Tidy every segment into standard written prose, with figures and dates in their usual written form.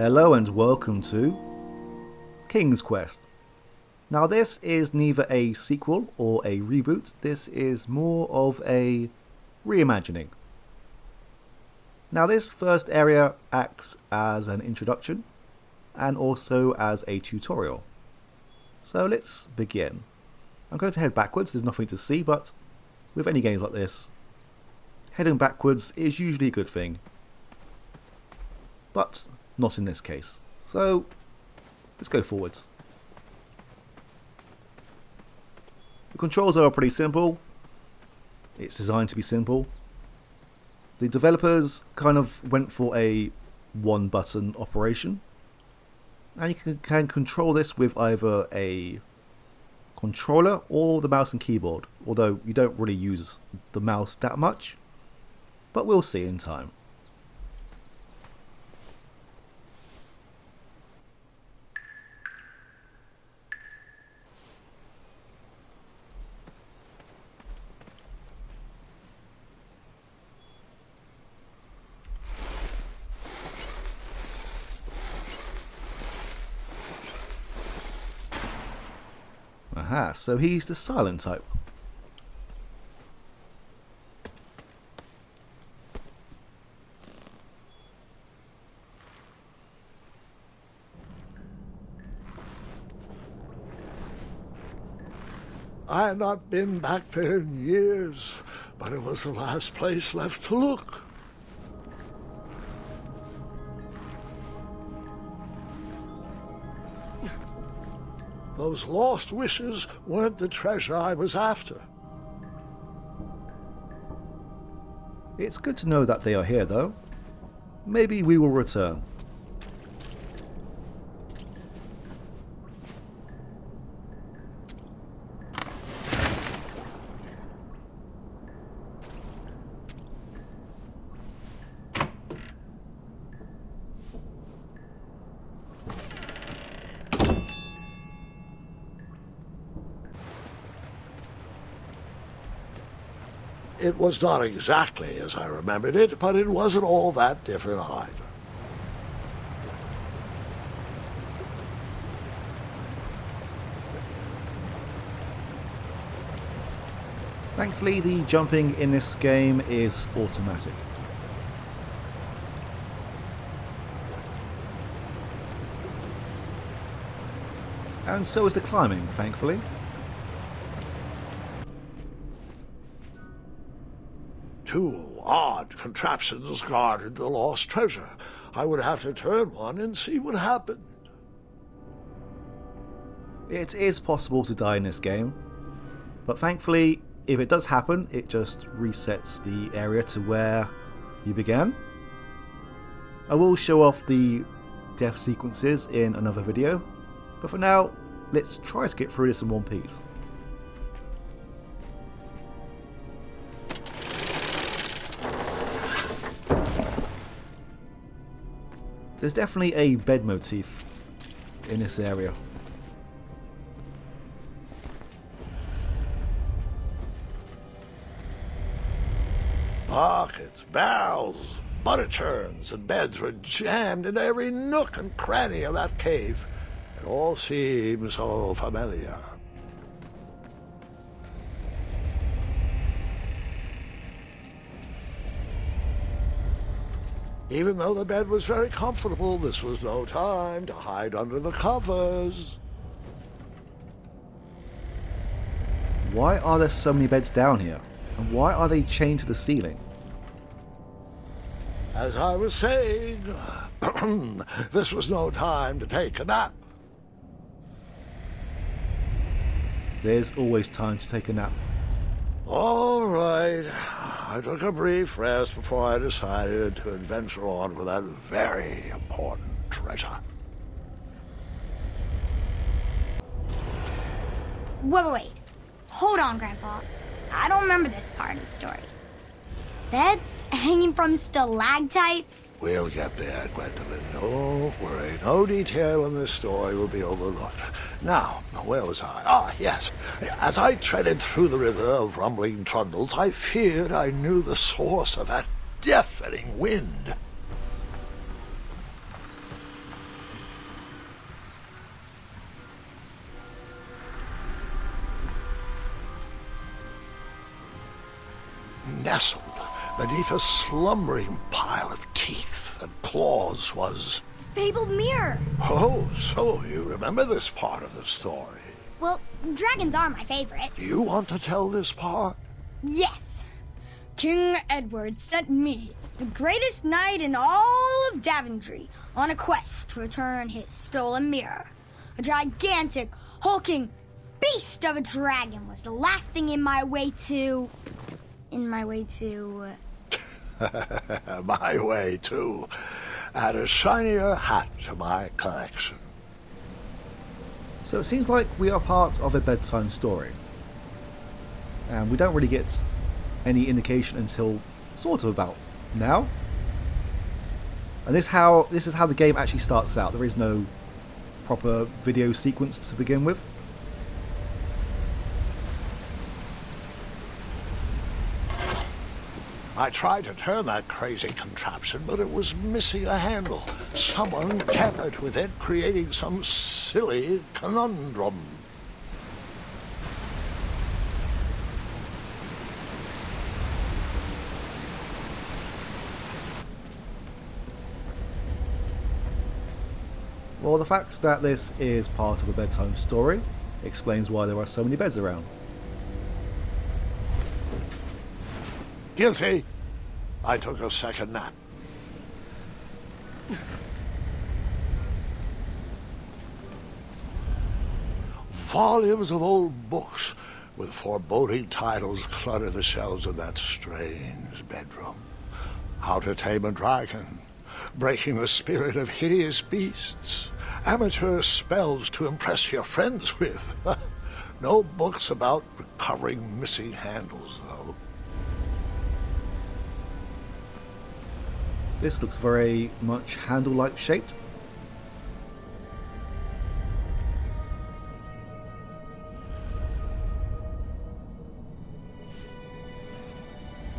Hello and welcome to King's Quest. Now this is neither a sequel or a reboot, this is more of a reimagining. Now this first area acts as an introduction and also as a tutorial. So let's begin. I'm going to head backwards, there's nothing to see, but with any games like this, heading backwards is usually a good thing. But not in this case. So let's go forwards. The controls are pretty simple. It's designed to be simple. The developers kind of went for a one button operation. And you can control this with either a controller or the mouse and keyboard. Although you don't really use the mouse that much. But we'll see in time. Aha, so he's the silent type. I had not been back there in years, but it was the last place left to look. Those lost wishes weren't the treasure I was after. It's good to know that they are here though. Maybe we will return. It was not exactly as I remembered it, but it wasn't all that different either. Thankfully, the jumping in this game is automatic. And so is the climbing, thankfully. Two odd contraptions guarded the lost treasure. I would have to turn one and see what happened. It is possible to die in this game, but thankfully, if it does happen, it just resets the area to where you began. I will show off the death sequences in another video, but for now, let's try to get through this in one piece. There's definitely a bed motif in this area. Buckets, barrels, butter churns, and beds were jammed in every nook and cranny of that cave. It all seems so familiar. Even though the bed was very comfortable, this was no time to hide under the covers. Why are there so many beds down here? And why are they chained to the ceiling? As I was saying, this was no time to take a nap. There's always time to take a nap. All right. I took a brief rest before I decided to adventure on with that very important treasure. Wait. Hold on, Grandpa. I don't remember this part of the story. Beds hanging from stalactites? We'll get there, Gwendolyn. Don't worry. No detail in this story will be overlooked. Now, where was I? Ah, yes. As I treaded through the river of rumbling trundles, I feared I knew the source of that deafening wind. nestled beneath a slumbering pile of teeth and claws was... Fabled mirror. Oh, so you remember this part of the story. Well, dragons are my favorite. Do you want to tell this part? Yes. King Edward sent me, the greatest knight in all of Daventry, on a quest to return his stolen mirror. A gigantic, hulking beast of a dragon was the last thing in my way to... My way, too. Add a shinier hat to my collection. So it seems like we are part of a bedtime story. And we don't really get any indication until sort of about now. And this is how the game actually starts out. There is no proper video sequence to begin with. I tried to turn that crazy contraption, but it was missing a handle. Someone tampered with it, creating some silly conundrum. Well, the fact that this is part of a bedtime story explains why there are so many beds around. Guilty. I took a second nap. Volumes of old books with foreboding titles clutter the shelves of that strange bedroom. How to Tame a Dragon, Breaking the Spirit of Hideous Beasts, Amateur Spells to Impress Your Friends with. No books about recovering missing handles, though. This looks very much handle-like shaped.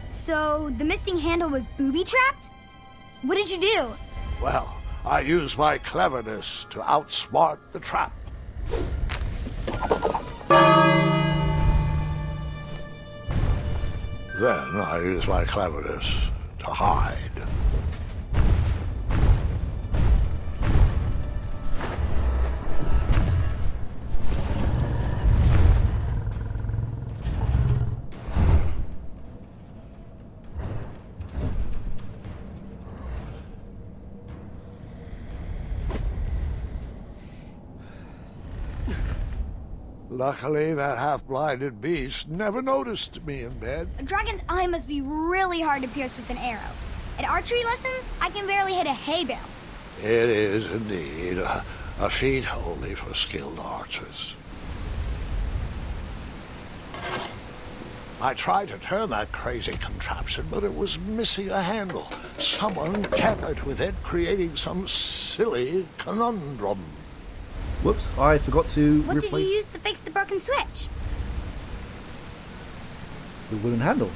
So, the missing handle was booby-trapped? What did you do? Well, I used my cleverness to outsmart the trap. Then I used my cleverness to hide. Luckily, that half-blinded beast never noticed me in bed. A dragon's eye must be really hard to pierce with an arrow. At archery lessons, I can barely hit a hay bale. It is indeed a feat only for skilled archers. I tried to turn that crazy contraption, but it was missing a handle. Someone tampered with it, creating some silly conundrum. Whoops, I forgot to What replace did you use to fix the broken switch? the wooden handle.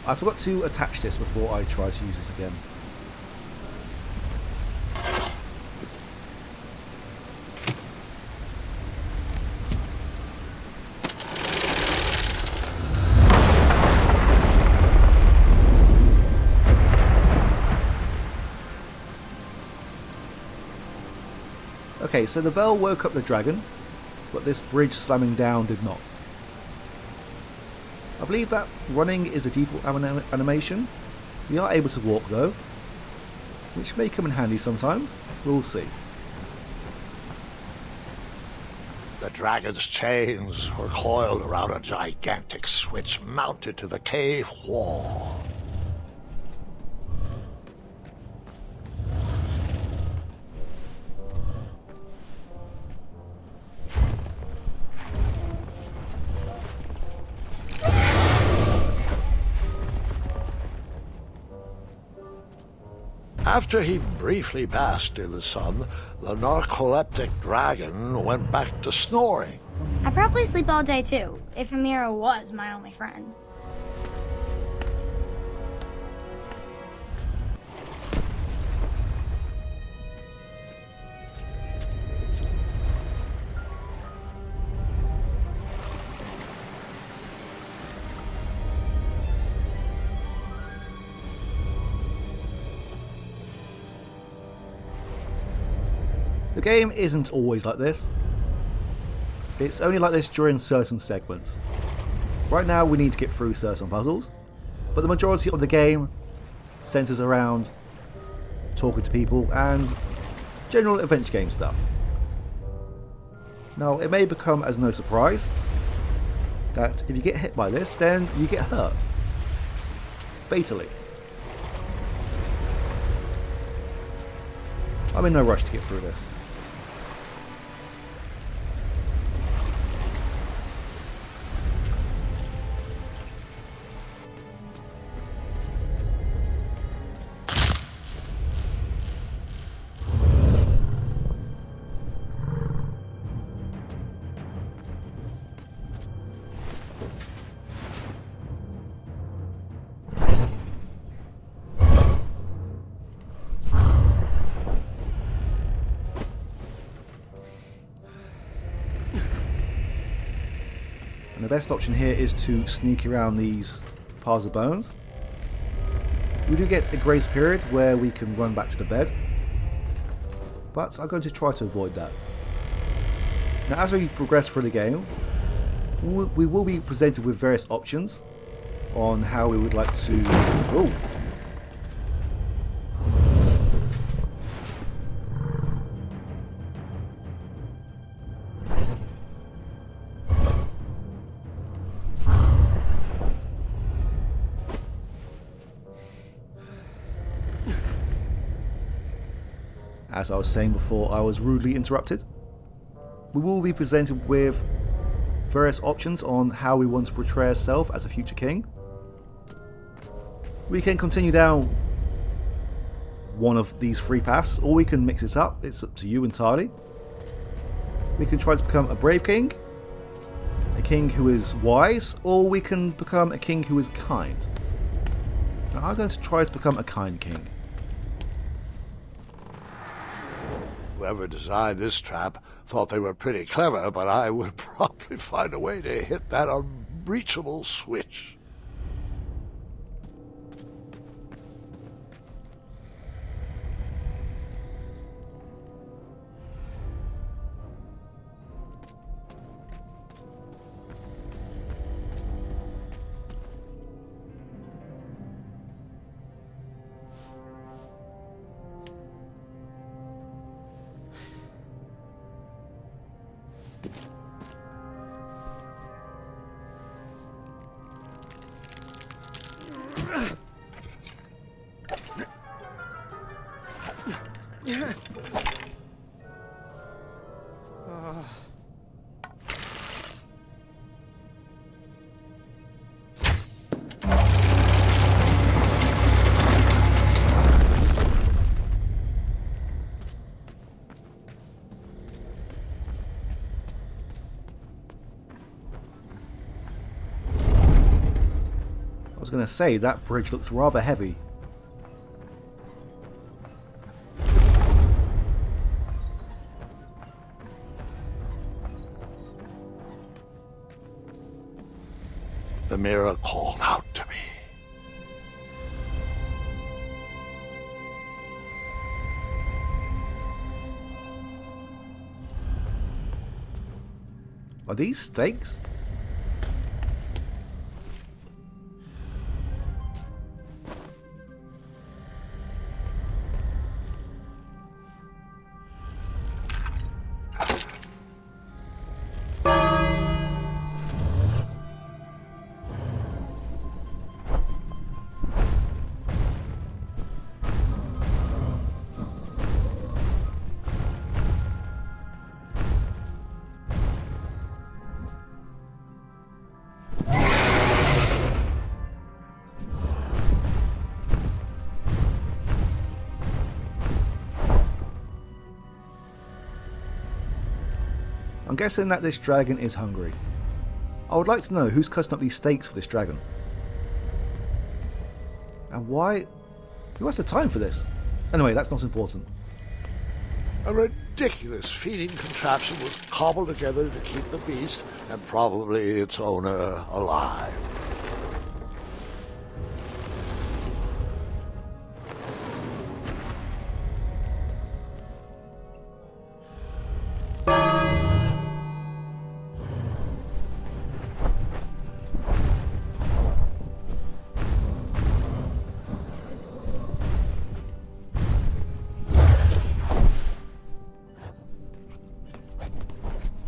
I forgot to attach this before I try to use this again. Okay, so the bell woke up the dragon, but this bridge slamming down did not. I believe that running is the default animation. We are able to walk though, which may come in handy sometimes. We'll see. The dragon's chains were coiled around a gigantic switch mounted to the cave wall. After he briefly basked in the sun, the narcoleptic dragon went back to snoring. I probably sleep all day too, if Amira was my only friend. The game isn't always like this. It's only like this during certain segments. Right now we need to get through certain puzzles, but the majority of the game centers around talking to people and general adventure game stuff. Now, it may become as no surprise that if you get hit by this, then you get hurt. Fatally. I'm in no rush to get through this. And the best option here is to sneak around these piles of bones. We do get a grace period where we can run back to the bed, but I'm going to try to avoid that. Now, as we progress through the game, we will be presented with various options on how we would like to... Oh! As I was saying before, I was rudely interrupted. We will be presented with various options on how we want to portray ourselves as a future king. We can continue down one of these three paths, or we can mix it up. It's up to you entirely. We can try to become a brave king, a king who is wise, or we can become a king who is kind. Now, I'm going to try to become a kind king. Whoever designed this trap thought they were pretty clever, but I would probably find a way to hit that unreachable switch. I was going to say, that bridge looks rather heavy. The mirror called out to me. Are these stakes? I'm guessing that this dragon is hungry. I would like to know who's cutting up these steaks for this dragon. And why? Who has the time for this? Anyway, that's not important. A ridiculous feeding contraption was cobbled together to keep the beast and probably its owner alive.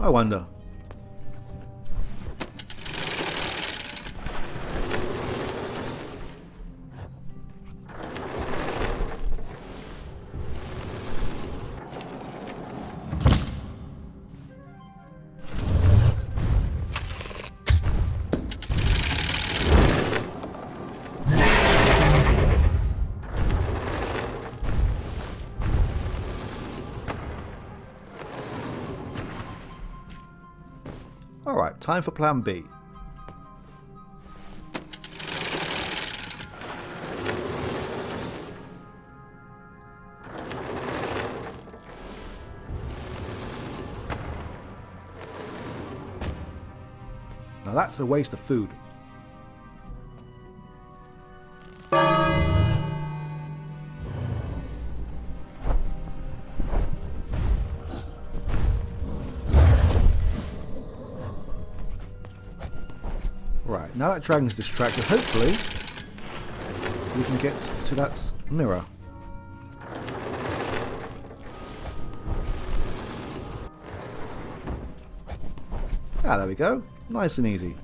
I wonder. Alright, time for plan B. Now that's a waste of food. Right, now that dragon's distracted, hopefully we can get to that mirror. Ah, there we go. Nice and easy.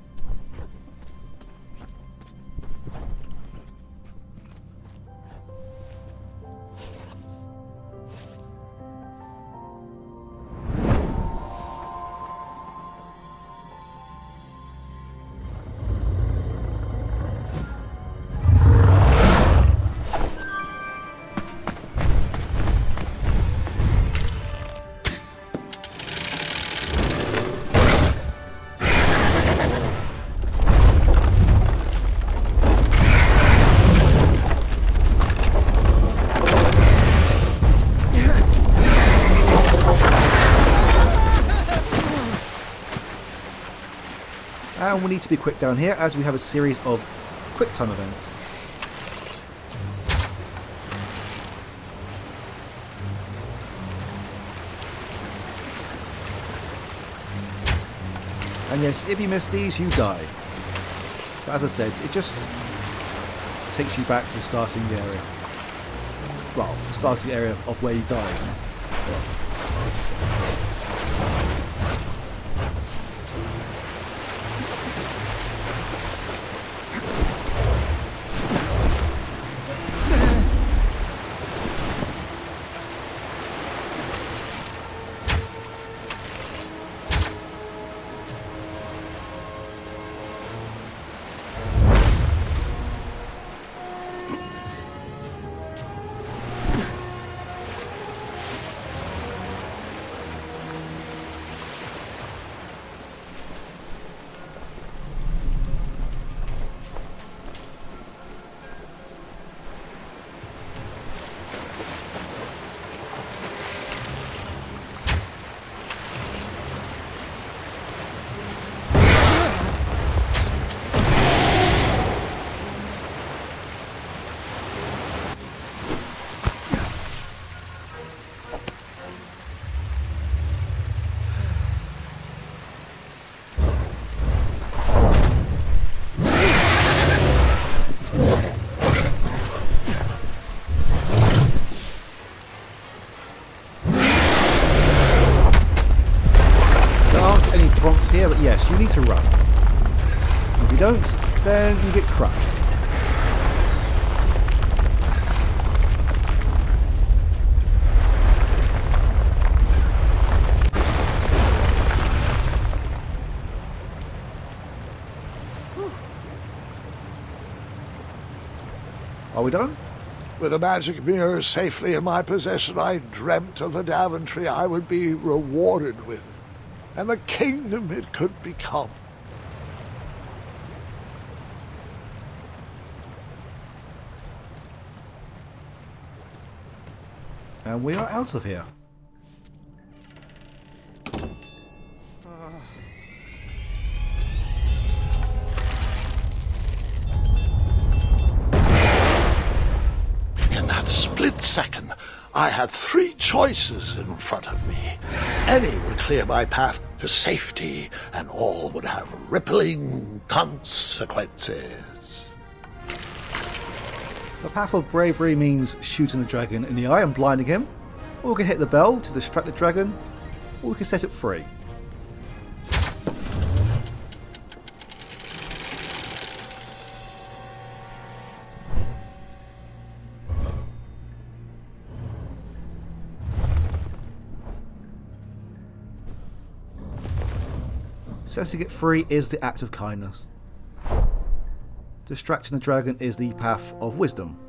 And we need to be quick down here as we have a series of quick time events. And yes, if you miss these, you die. But as I said, it just takes you back to the starting area. Well, the starting area of where you died. Here, but yes, you need to run. If you don't, then you get crushed. Are we done? With a magic mirror safely in my possession, I dreamt of the Daventry I would be rewarded with, and the kingdom it could become. And we are out of here. In that split second, I had three choices in front of me. Any would clear my path to safety, and all would have rippling consequences. The path of bravery means shooting the dragon in the eye and blinding him, or we can hit the bell to distract the dragon, or we can set it free. Setting it free is the act of kindness. Distracting the dragon is the path of wisdom.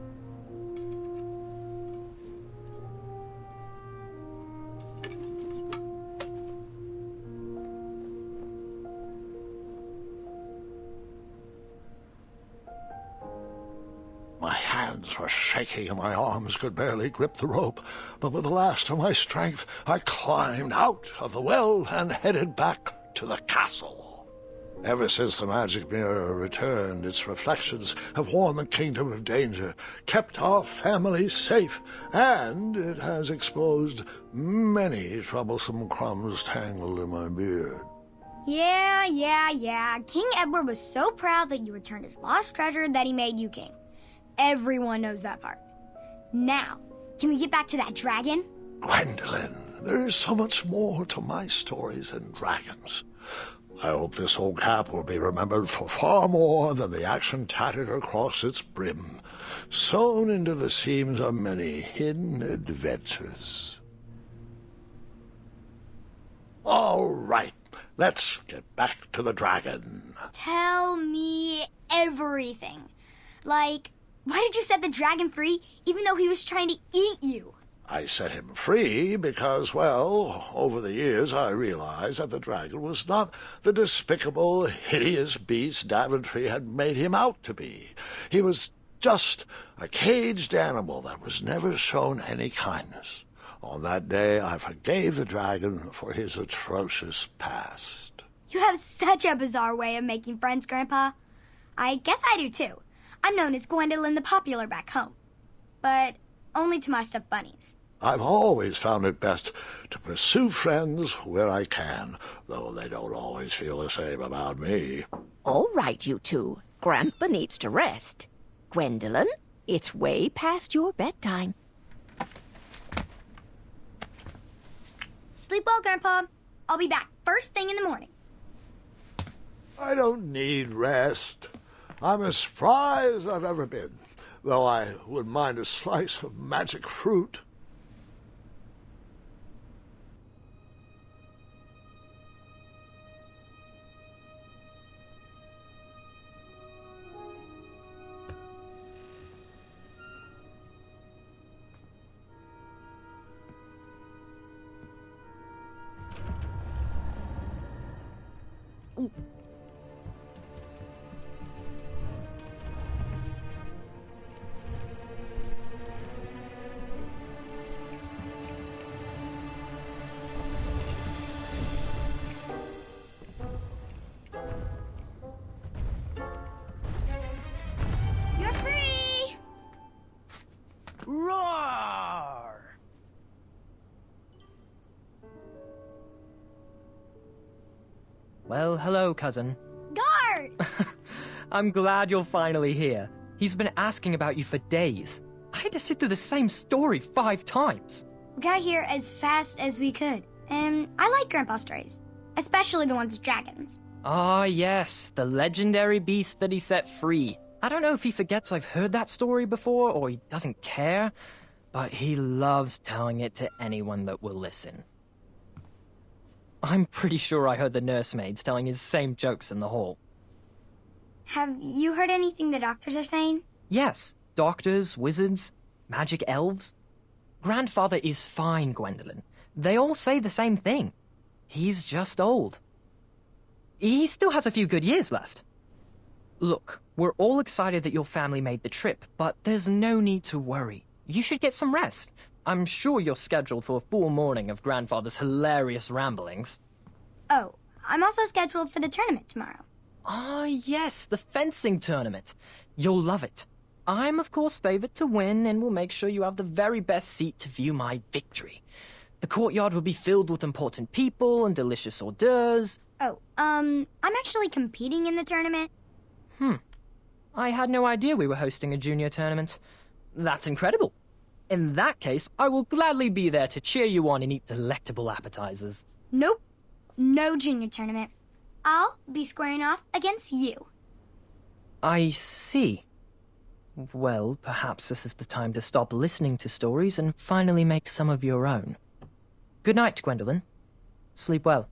My hands were shaking and my arms could barely grip the rope, but with the last of my strength I climbed out of the well and headed back to the castle. Ever since the magic mirror returned, its reflections have warned the kingdom of danger, kept our family safe, and it has exposed many troublesome crumbs tangled in my beard. Yeah. King Edward was so proud that you returned his lost treasure that he made you king. Everyone knows that part. Now, can we get back to that dragon? Gwendolyn, there is so much more to my stories than dragons. I hope this old cap will be remembered for far more than the action tattered across its brim, sewn into the seams of many hidden adventures. All right, let's get back to the dragon. Tell me everything. Like, why did you set the dragon free even though he was trying to eat you? I set him free because, well, over the years I realized that the dragon was not the despicable, hideous beast Daventry had made him out to be. He was just a caged animal that was never shown any kindness. On that day, I forgave the dragon for his atrocious past. You have such a bizarre way of making friends, Grandpa. I guess I do too. I'm known as Gwendolyn the Popular back home. But only to my stuffed bunnies. I've always found it best to pursue friends where I can, though they don't always feel the same about me. All right, you two. Grandpa needs to rest. Gwendolyn, it's way past your bedtime. Sleep well, Grandpa. I'll be back first thing in the morning. I don't need rest. I'm as spry as I've ever been, though I wouldn't mind a slice of magic fruit. You're free! Roar! Well, hello, cousin. Guard! I'm glad you're finally here. He's been asking about you for days. I had to sit through the same story 5 times. We got here as fast as we could. And I like Grandpa's stories. Especially the ones with dragons. Ah, yes, the legendary beast that he set free. I don't know if he forgets I've heard that story before or he doesn't care, but he loves telling it to anyone that will listen. I'm pretty sure I heard the nursemaids telling his same jokes in the hall. Have you heard anything the doctors are saying? Yes, doctors, wizards, magic elves. Grandfather is fine, Gwendolyn. They all say the same thing. He's just old. He still has a few good years left. Look, we're all excited that your family made the trip, but there's no need to worry. You should get some rest. I'm sure you're scheduled for a full morning of Grandfather's hilarious ramblings. Oh, I'm also scheduled for the tournament tomorrow. Ah, yes, the fencing tournament. You'll love it. I'm, of course, favored to win and will make sure you have the very best seat to view my victory. The courtyard will be filled with important people and delicious hors d'oeuvres. Oh, I'm actually competing in the tournament. I had no idea we were hosting a junior tournament. That's incredible. In that case, I will gladly be there to cheer you on and eat delectable appetizers. Nope. No junior tournament. I'll be squaring off against you. I see. Well, perhaps this is the time to stop listening to stories and finally make some of your own. Good night, Gwendolyn. Sleep well.